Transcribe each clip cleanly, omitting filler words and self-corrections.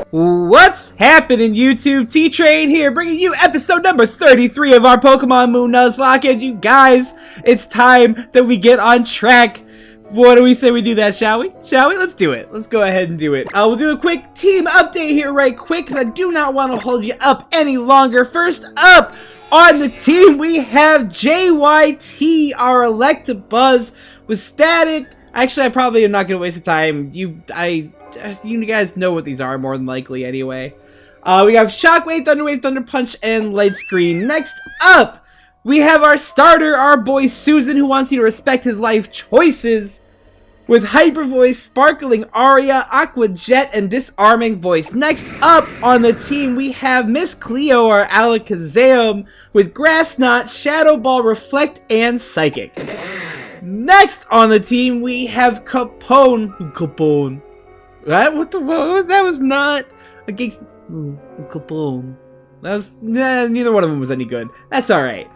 What's happening, YouTube? T-Train here, bringing you episode number 33 of our Pokemon Moon Nuzlocke. And you guys, it's time that we get on track. What do we say we do that, shall we? Let's do it. Let's go ahead and do it. We'll do a quick team update here right quick, because I do not want to hold you up any longer. First up on the team, we have JYT, our Electabuzz with Static. Actually, I probably am not going to waste the time. You guys know what these are, more than likely, anyway. We have Shockwave, Thunder Wave, Thunder Punch, and Light Screen. Next up, we have our starter, our boy Susan, who wants you to respect his life choices, with Hyper Voice, Sparkling Aria, Aqua Jet, and Disarming Voice. Next up on the team, we have Miss Cleo, our Alakazam, with Grass Knot, Shadow Ball, Reflect, and Psychic. Next on the team, we have Capone. What that was not against Capone. That was, neither one of them was any good. That's alright.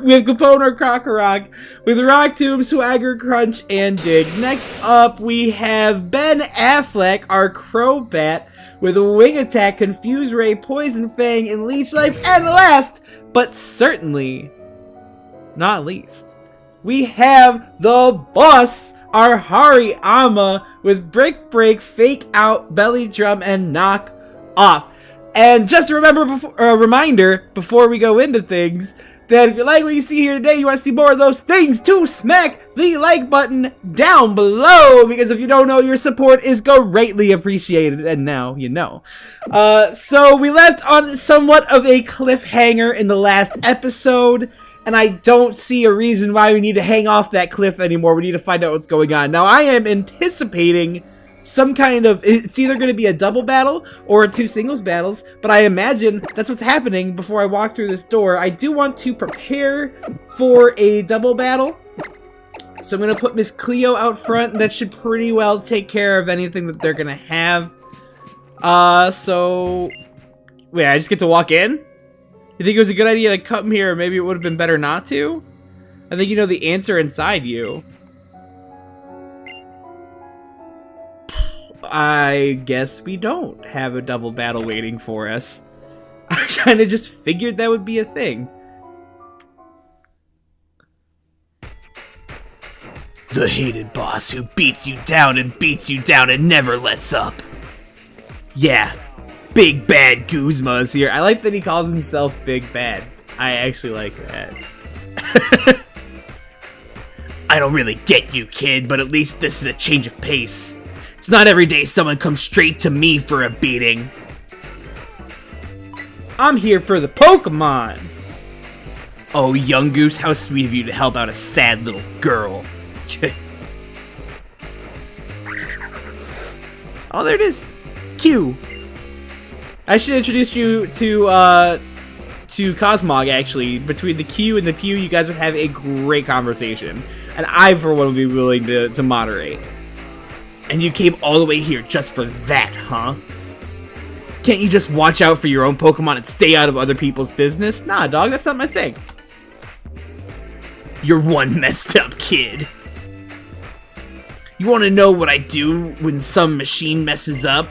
We have Capone or Krokorok with Rock Tomb, Swagger, Crunch, and Dig. Next up, we have Ben Affleck, our Crobat, with a Wing Attack, Confuse Ray, Poison Fang, and Leech Life. And last, but certainly not least, we have the boss, our Hariyama, with Brick Break, Fake Out, Belly Drum, and Knock Off. And just a reminder before we go into things, that if you like what you see here today, you want to see more of those things, to smack the like button down below, because if you don't know, your support is greatly appreciated, and now you know. So we left on somewhat of a cliffhanger in the last episode, and I don't see a reason why we need to hang off that cliff anymore. We need to find out what's going on. Now, I am anticipating some kind of, it's either going to be a double battle or two singles battles, but I imagine that's what's happening before I walk through this door. I do want to prepare for a double battle, so I'm going to put Miss Cleo out front. That should pretty well take care of anything that they're going to have. So, wait, I just get to walk in? You think it was a good idea to come here? Maybe it would have been better not to? I think you know the answer inside you. I guess we don't have a double battle waiting for us. I kind of just figured that would be a thing. The hated boss who beats you down and never lets up. Yeah, Big Bad Guzma is here. I like that he calls himself Big Bad. I actually like that. I don't really get you, kid, but at least this is a change of pace. It's not every day someone comes straight to me for a beating. I'm here for the Pokemon. Oh, young goose, how sweet of you to help out a sad little girl. Oh, there it is. Q. I should introduce you to Cosmog, actually. Between the Q and the Pew, you guys would have a great conversation. And I, for one, would be willing to moderate. And you came all the way here just for that, huh? Can't you just watch out for your own Pokemon and stay out of other people's business? Nah, dog, that's not my thing. You're one messed up kid. You want to know what I do when some machine messes up?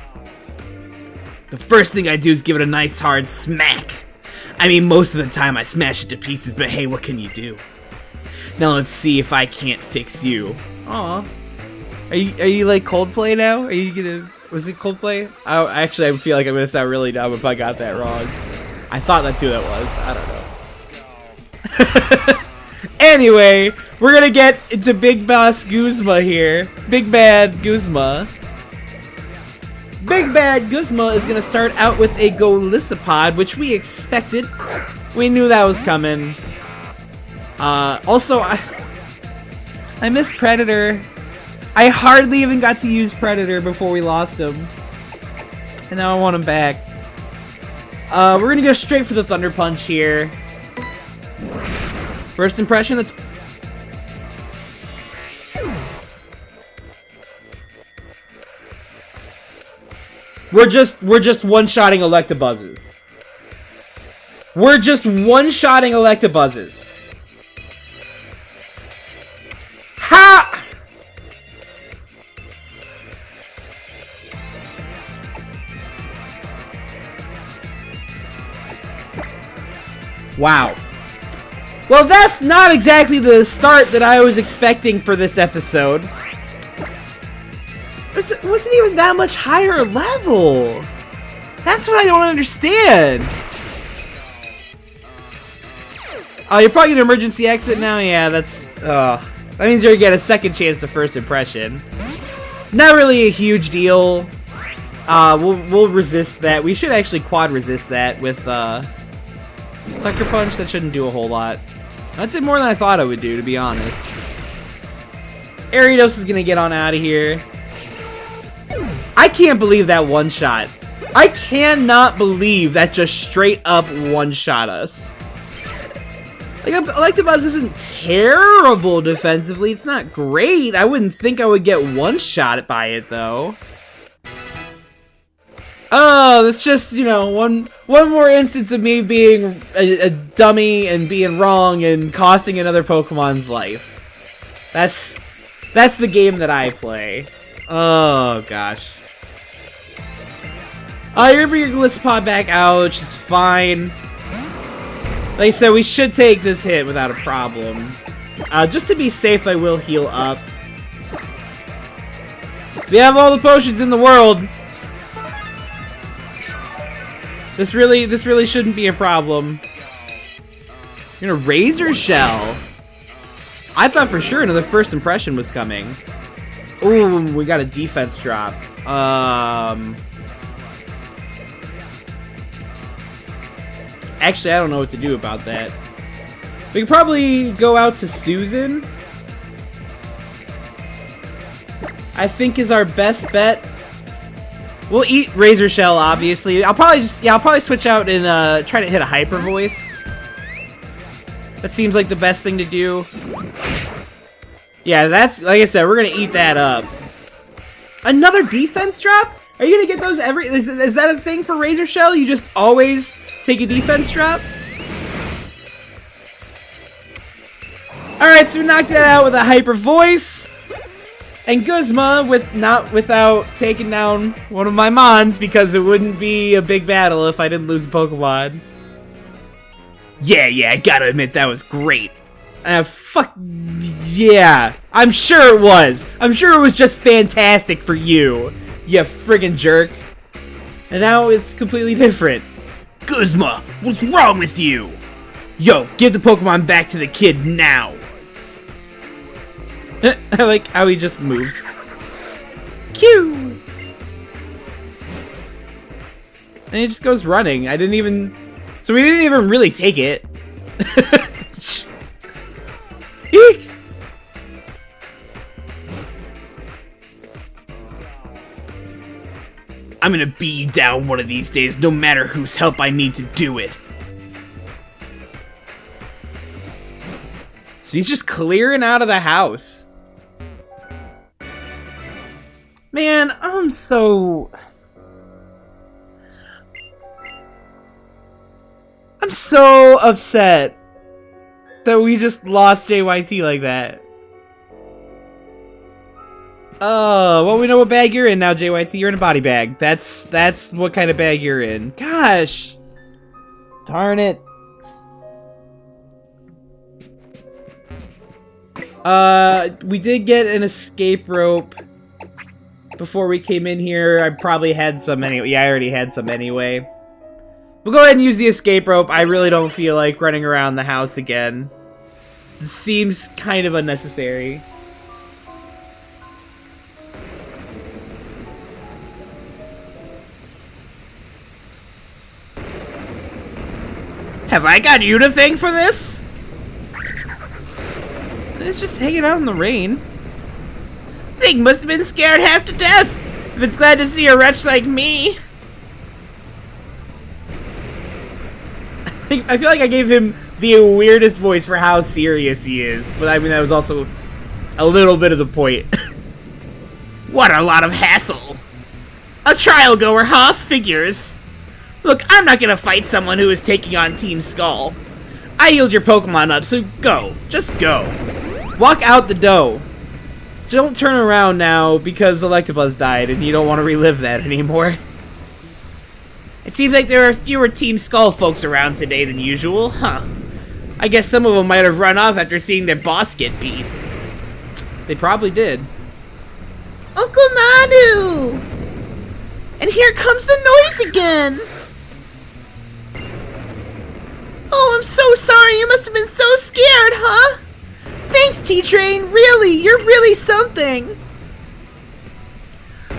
The first thing I do is give it a nice hard smack. I mean, most of the time I smash it to pieces, but hey, what can you do? Now let's see if I can't fix you. Aw. Are you like Coldplay now? Are you gonna, was it Coldplay? I feel like I'm gonna sound really dumb if I got that wrong. I thought that's who that was. I don't know. Anyway, we're gonna get into Big Boss Guzma here. Big Bad Guzma. Big Bad Guzma is gonna start out with a Golisopod, which we expected. We knew that was coming. Also, I miss Predator. I hardly even got to use Predator before we lost him. And now I want him back. We're gonna go straight for the Thunder Punch here. First impression, that's... We're just one-shotting Electabuzzes. We're just one-shotting Electabuzzes. Ha! Wow. Well, that's not exactly the start that I was expecting for this episode. It wasn't even that much higher level. That's what I don't understand. Oh, you're probably gonna emergency exit now? Yeah, that's... that means you're gonna get a second chance to first impression. Not really a huge deal. We'll resist that. We should actually quad resist that with Sucker Punch. That shouldn't do a whole lot. That did more than I thought it would do, to be honest. Ariados is gonna get on out of here. I can't believe that one-shot. I cannot believe that just straight up one-shot us. Like, Electabuzz isn't terrible defensively. It's not great. I wouldn't think I would get one-shot by it, though. Oh, that's just, you know, one more instance of me being a dummy and being wrong and costing another Pokemon's life. That's the game that I play. Oh, gosh. You're gonna bring your Gliscopod back out, which is fine. Like I said, we should take this hit without a problem. Just to be safe, I will heal up. We have all the potions in the world. This really shouldn't be a problem. You're gonna Razor Shell. I thought for sure another first impression was coming. Ooh, we got a defense drop. Actually, I don't know what to do about that. We could probably go out to Susan. I think is our best bet. We'll eat Razor Shell, obviously. I'll probably switch out and try to hit a Hyper Voice. That seems like the best thing to do. Yeah, that's, like I said, we're gonna eat that up. Another defense drop? Are you gonna get those every... Is that a thing for Razor Shell? You just always take a defense drop? Alright, so we knocked that out with a Hyper Voice. And Guzma, without taking down one of my Mons, because it wouldn't be a big battle if I didn't lose a Pokemon. Yeah, I gotta admit, that was great. Fuck, yeah. I'm sure it was. I'm sure it was just fantastic for you, you friggin' jerk. And now it's completely different. Guzma, what's wrong with you? Yo, give the Pokemon back to the kid now. I like how he just moves. Cue! And he just goes running. So we didn't even really take it. Eek! I'm gonna beat you down one of these days, no matter whose help I need to do it. So he's just clearing out of the house. Man, I'm so upset that we just lost JYT like that. Well, we know what bag you're in now, JYT. You're in a body bag. That's what kind of bag you're in. Gosh. Darn it. We did get an escape rope before we came in here. I probably had some anyway. Yeah, I already had some anyway. We'll go ahead and use the escape rope. I really don't feel like running around the house again. It seems kind of unnecessary. Have I got you to thank for this? It's just hanging out in the rain. Thing must have been scared half to death, if it's glad to see a wretch like me. I feel like I gave him the weirdest voice for how serious he is, but I mean that was also a little bit of the point. What a lot of hassle. A trial goer, huh? Figures. Look, I'm not gonna fight someone who is taking on Team Skull. I healed your Pokemon up, so go. Just go. Walk out the door. Don't turn around now because Electabuzz died and you don't want to relive that anymore. It seems like there are fewer Team Skull folks around today than usual, huh? I guess some of them might have run off after seeing their boss get beat. They probably did. Uncle Nanu! And here comes the noise again! Oh, I'm so sorry, you must have been so scared, huh? Thanks, T-Train, really, you're really something!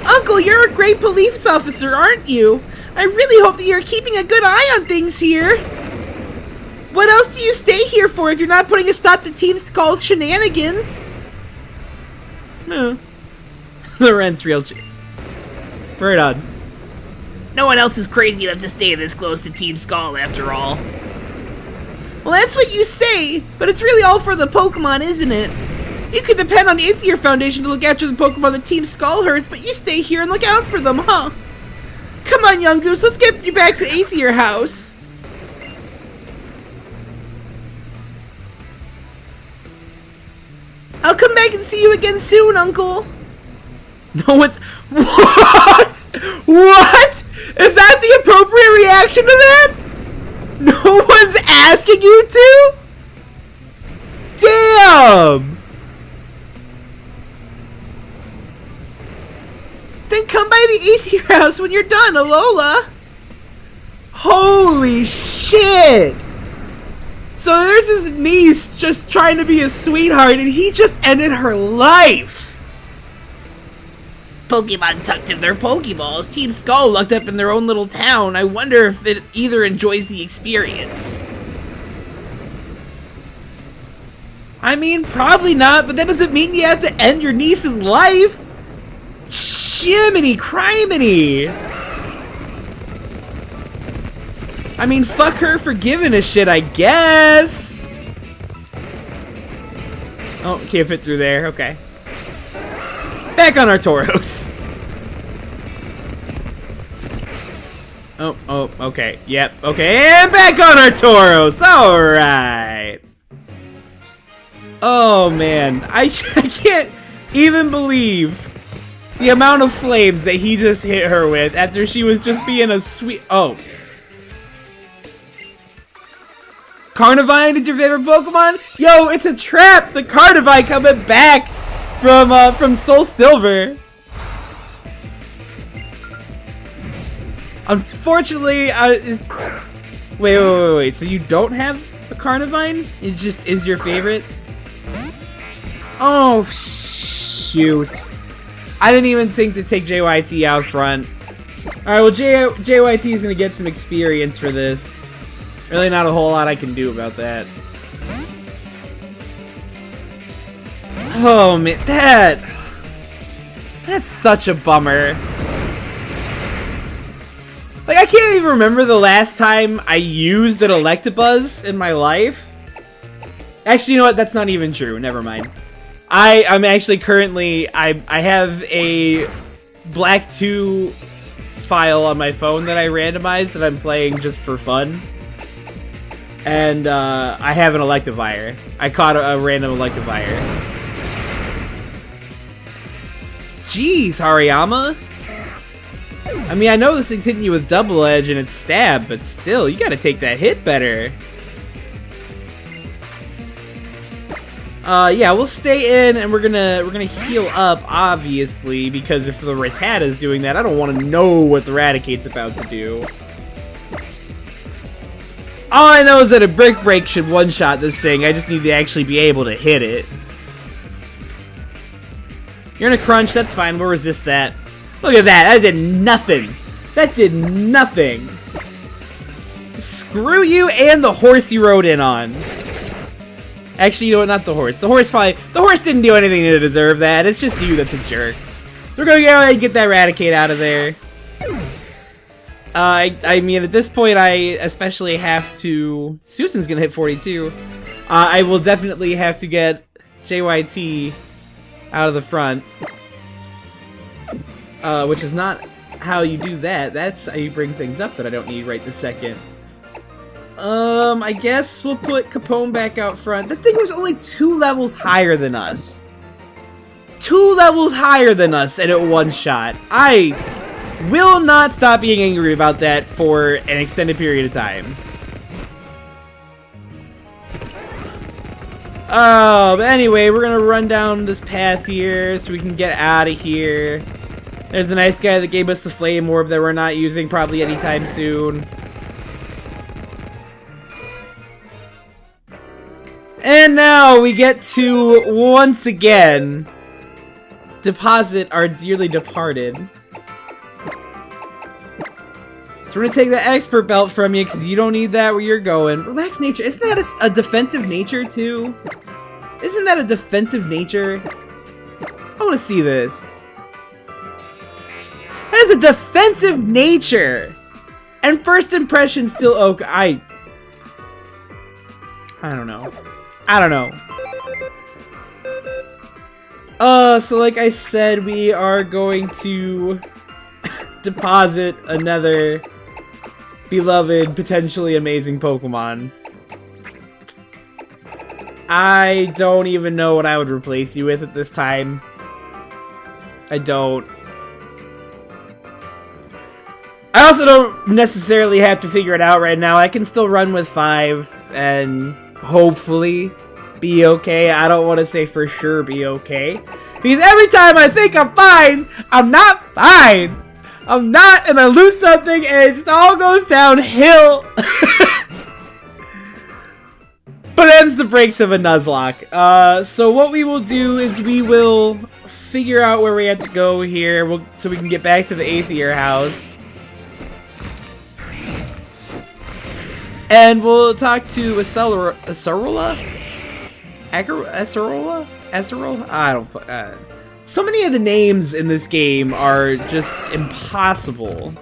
Uncle, you're a great police officer, aren't you? I really hope that you're keeping a good eye on things here! What else do you stay here for if you're not putting a stop to Team Skull's shenanigans? No. The rent's real cheap. Right on. No one else is crazy enough to stay this close to Team Skull after all. Well, that's what you say, but it's really all for the Pokemon, isn't it? You could depend on the Aether Foundation to look after the Pokemon that Team Skull hurts, but you stay here and look out for them, huh? Come on, young goose, let's get you back to Aether House. I'll come back and see you again soon, Uncle. No one's... What? What? Is that the appropriate reaction to that? No one's asking you to? Damn! Then come by the Aether House when you're done, Alola. Holy shit! So there's his niece just trying to be a sweetheart and he just ended her life! Pokemon tucked in their Pokeballs. Team Skull locked up in their own little town. I wonder if it either enjoys the experience. I mean, probably not, but that doesn't mean you have to end your niece's life! Jiminy criminy! I mean, fuck her for giving a shit, I guess! Oh, can't fit through there, okay. Back on our Tauros. Oh, okay, yep, okay, and back on our Tauros, alright! Oh man, I can't even believe the amount of flames that he just hit her with after she was just being a sweet... Oh. Carnivine is your favorite Pokemon? Yo, it's a trap! The Carnivine coming back from Soul Silver. Unfortunately, it's... Wait. So you don't have a Carnivine? It just is your favorite? Oh, shoot. I didn't even think to take JYT out front. Alright, well, JYT is going to get some experience for this. Really not a whole lot I can do about that. Oh, man, that's such a bummer. Like, I can't even remember the last time I used an Electabuzz in my life. Actually, you know what? That's not even true. Never mind. I'm actually currently... I have a Black 2 file on my phone that I randomized that I'm playing just for fun. And I have an Electivire. I caught a random Electivire. Jeez, Hariyama. I mean, I know this thing's hitting you with Double Edge and it's stab, but still, you gotta take that hit better. Yeah, we'll stay in and we're gonna heal up, obviously, because if the Rattata's doing that, I don't want to know what the Raticate's about to do. All I know is that a Brick Break should one-shot this thing. I just need to actually be able to hit it. You're in a crunch, that's fine, we'll resist that. Look at that, that did nothing. That did nothing. Screw you and the horse you rode in on. Actually, you know what, not the horse. The horse didn't do anything to deserve that. It's just you that's a jerk. So we're gonna go ahead and get that Raticate out of there. I mean, at this point, I especially have to... Susan's gonna hit 42. I will definitely have to get JYT out of the front. Which is not how you do that. That's how you bring things up that I don't need right this second. I guess we'll put Capone back out front. That thing was only 2 levels higher than us. 2 levels higher than us, and it one-shot. will not stop being angry about that for an extended period of time. Oh, but anyway, we're gonna run down this path here so we can get out of here. There's a nice guy that gave us the flame orb that we're not using probably anytime soon. And now we get to, once again, deposit our dearly departed. So we're gonna take the expert belt from you because you don't need that where you're going. Relax nature. Isn't that a defensive nature too? Isn't that a defensive nature? I want to see this. That is a defensive nature. And first impression still okay. I don't know. I don't know. So like I said, we are going to deposit another beloved, potentially amazing Pokemon. I don't even know what I would replace you with at this time. I don't. I also don't necessarily have to figure it out right now. I can still run with 5 and hopefully be okay. I don't want to say for sure be okay, because every time I think I'm fine, I'm not fine. I'm not, and I lose something and it just all goes downhill. But ends the breaks of a Nuzlocke. So what we will do is we will figure out where we have to go here, so we can get back to the Aether house. And we'll talk to Acerola? Acerola? I don't... so many of the names in this game are just impossible.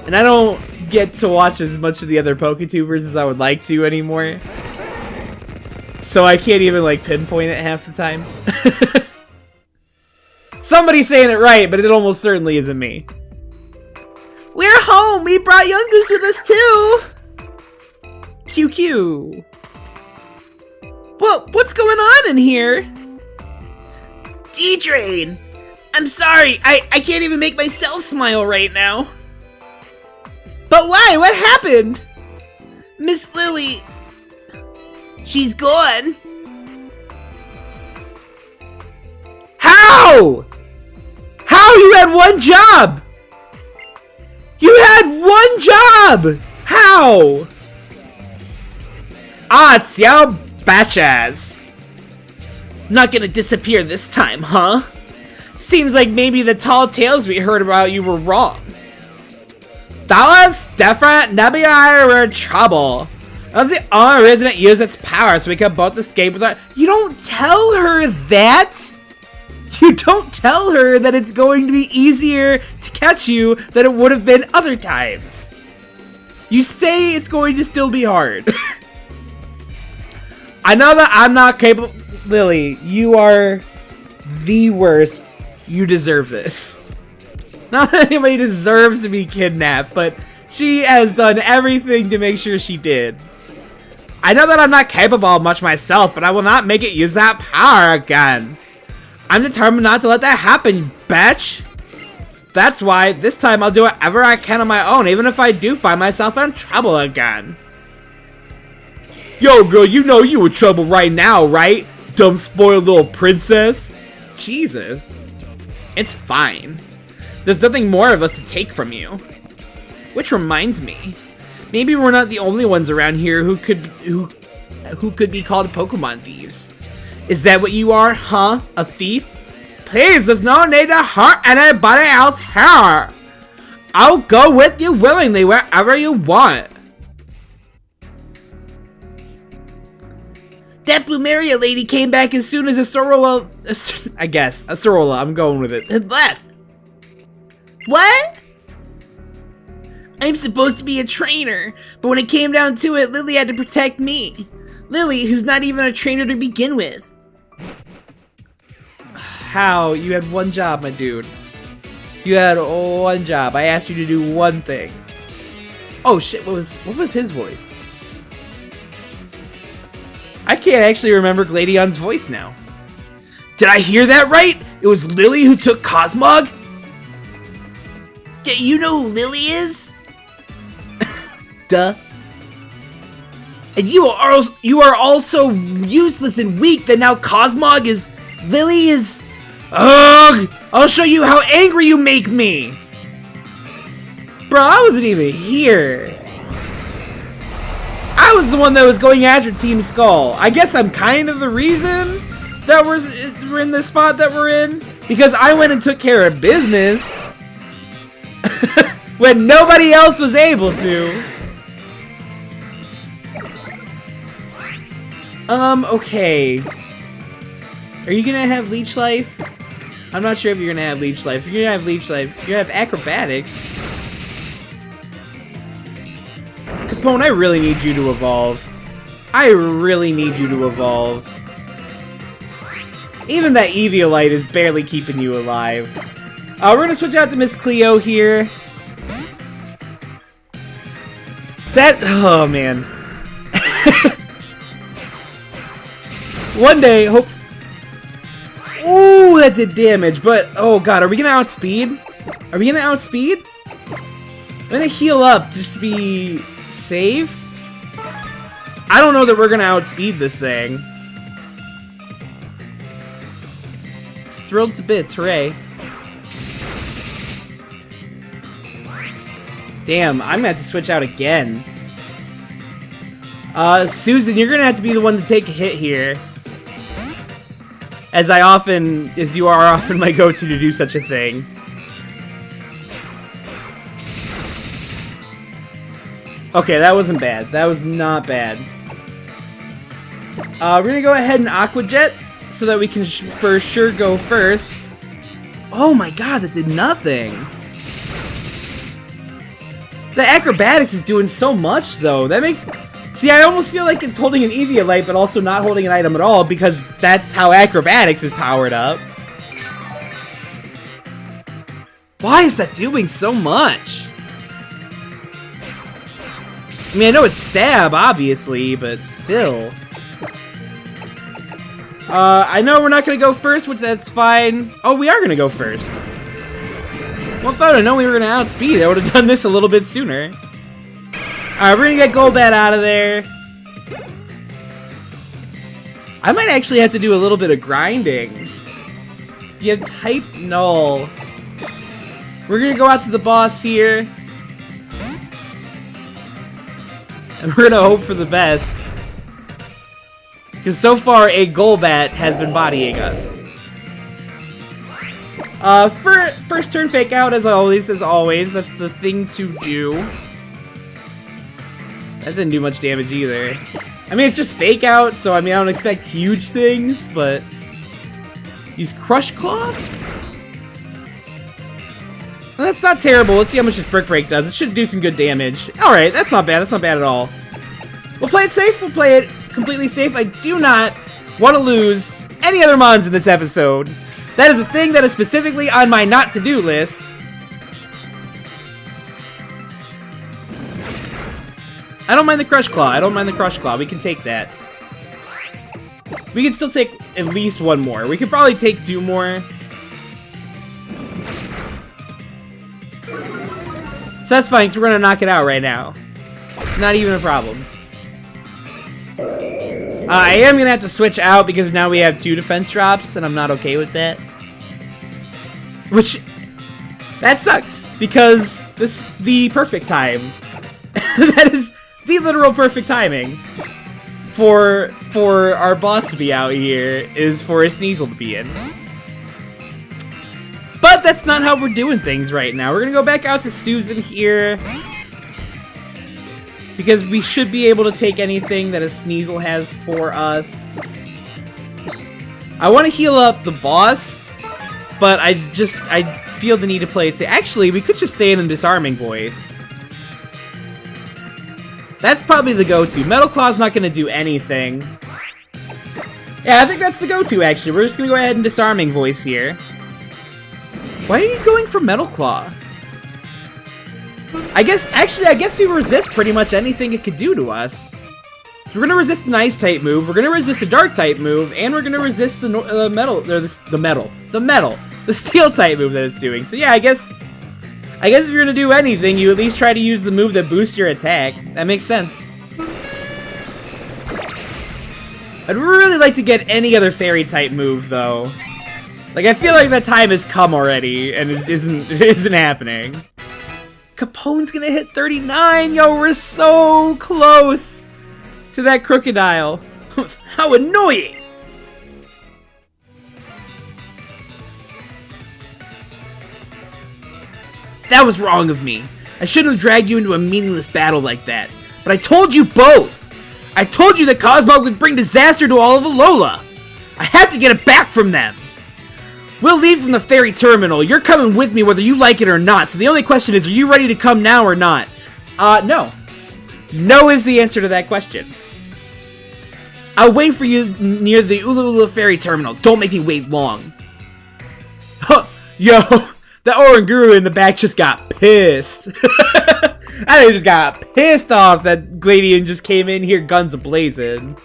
And I don't get to watch as much of the other PokeTubers as I would like to anymore. So I can't even like pinpoint it half the time. Somebody's saying it right, but it almost certainly isn't me. We're home! We brought Young Goose with us too! QQ. Well, what's going on in here? D-Train! I'm sorry, I can't even make myself smile right now. But why? What happened? Miss Lily... she's gone. How? How? You had one job! You had one job! How? Ah, it's your batches. Not gonna disappear this time, huh? Seems like maybe the tall tales we heard about you were wrong. That was different. Nebby and I were in trouble. That was the only reason it used its power, so we could both escape with it. You don't tell her that! You don't tell her that it's going to be easier to catch you than it would have been other times. You say it's going to still be hard. I know that I'm not capable. Lily, you are the worst. You deserve this. Not that anybody deserves to be kidnapped, but she has done everything to make sure she did. I know that I'm not capable of much myself, but I will not make it use that power again. I'm determined not to let that happen, you bitch. That's why this time I'll do whatever I can on my own, even if I do find myself in trouble again. Yo, girl, you know you in trouble right now, right? Dumb, spoiled little princess. Jesus. It's fine. There's nothing more of us to take from you. Which reminds me, maybe we're not the only ones around here who could be called Pokemon thieves. Is that what you are, huh? A thief? Please, there's no need to hurt anybody else here. I'll go with you willingly wherever you want. That Plumeria lady came back as soon as Acerola, I guess, Acerola, I'm going with it. had left. What? I'm supposed to be a trainer, but when it came down to it, Lily had to protect me. Lily, who's not even a trainer to begin with. How? You had one job, my dude. You had one job. I asked you to do one thing. Oh shit, what was his voice? I can't actually remember Gladion's voice now. Did I hear that right? It was Lily who took Cosmog? Yeah, you know who Lily is? Duh. And you are also useless and weak that now Cosmog is... Lily is... Ugh! I'll show you how angry you make me! Bro, I wasn't even here. I was the one that was going after Team Skull. I guess I'm kind of the reason that we're in this spot that we're in. Because I went and took care of business. When nobody else was able to. Okay. Are you gonna have Leech Life? I'm not sure if you're gonna have Leech Life. If you're gonna have Leech Life, you're gonna have Acrobatics. Capone, I really need you to evolve. I really need you to evolve. Even that Eviolite is barely keeping you alive. We're gonna switch out to Miss Cleo here. Oh man. One day, hope. Ooh, that did damage, but oh god, are we gonna outspeed? Are we gonna outspeed? I'm gonna heal up just to be safe. I don't know that we're gonna outspeed this thing. It's thrilled to bits, hooray. Damn, I'm gonna have to switch out again. Susan, you're gonna have to be the one to take a hit here. As you are often my go-to to do such a thing. Okay, that wasn't bad. That was not bad. We're gonna go ahead and Aqua Jet so that we can for sure go first. Oh my god, that did nothing. The Acrobatics is doing so much though. That makes... See, I almost feel like it's holding an Eviolite, but also not holding an item at all, because that's how Acrobatics is powered up. Why is that doing so much? I mean, I know it's Stab, obviously, but still. I know we're not gonna go first, which that's fine. Oh, we are gonna go first. Well, if I would have known we were gonna outspeed, I would have done this a little bit sooner. Alright, we're gonna get Golbat out of there. I might actually have to do a little bit of grinding. You have type null. We're gonna go out to the boss here. And we're gonna hope for the best. Because so far, a Golbat has been bodying us. First turn fake out as always, that's the thing to do. That didn't do much damage either. I mean, it's just fake out, so I mean, I don't expect huge things, but... Use Crush Claw? Well, that's not terrible. Let's see how much this Brick Break does. It should do some good damage. Alright, that's not bad. That's not bad at all. We'll play it safe. We'll play it completely safe. I do not want to lose any other mons in this episode. That is a thing that is specifically on my not-to-do list. I don't mind the Crush Claw. I don't mind the Crush Claw. We can take that. We can still take at least one more. We could probably take two more. So that's fine, because we're going to knock it out right now. Not even a problem. I am going to have to switch out because now we have 2 defense drops, and I'm not okay with that. Which, that sucks, because this is the perfect time. That is the literal perfect timing for our boss to be out here, is for a Sneasel to be in. But that's not how we're doing things right now. We're gonna go back out to Susan here, because we should be able to take anything that a Sneasel has for us. I want to heal up the boss, but I feel the need to play it safe. Actually, we could just stay in a Disarming Voice. That's probably the go-to. Metal Claw's not going to do anything. Yeah, I think that's the go-to, actually. We're just going to go ahead and Disarming Voice here. Why are you going for Metal Claw? I guess we resist pretty much anything it could do to us. So we're gonna resist an ice type move, we're gonna resist a dark type move, and we're gonna resist the steel type move that it's doing. So yeah, I guess if you're gonna do anything, you at least try to use the move that boosts your attack. That makes sense. I'd really like to get any other fairy type move though. Like, I feel like that time has come already, and it isn't happening. Capone's gonna hit 39! Yo, we're so close to that crocodile. How annoying! That was wrong of me. I shouldn't have dragged you into a meaningless battle like that. But I told you both! I told you that Cosmog would bring disaster to all of Alola! I had to get it back from them! We'll leave from the ferry terminal. You're coming with me whether you like it or not. So the only question is, are you ready to come now or not? No. No is the answer to that question. I'll wait for you near the Ula Ula ferry terminal. Don't make me wait long. Huh. Yo, the Oranguru in the back just got pissed. I think he just got pissed off that Gladian just came in here guns a-blazing.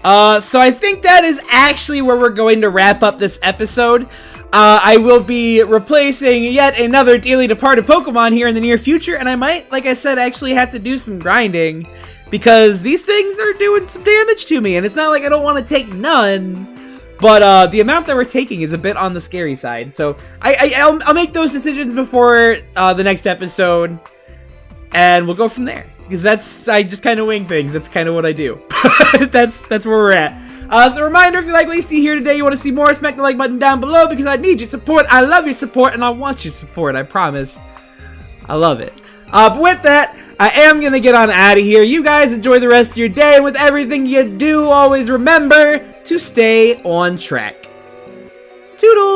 So I think that is actually where we're going to wrap up this episode. I will be replacing yet another dearly departed Pokemon here in the near future, and I might, like I said, actually have to do some grinding, because these things are doing some damage to me, and it's not like I don't want to take none, but the amount that we're taking is a bit on the scary side, so I'll make those decisions before the next episode, and we'll go from there. Because I just kind of wing things. That's kind of what I do. that's where we're at. So a reminder, if you like what you see here today, you want to see more, smack the like button down below because I need your support. I love your support and I want your support. I promise. I love it. But with that, I am going to get on out of here. You guys enjoy the rest of your day. With everything you do, always remember to stay on track. Toodles!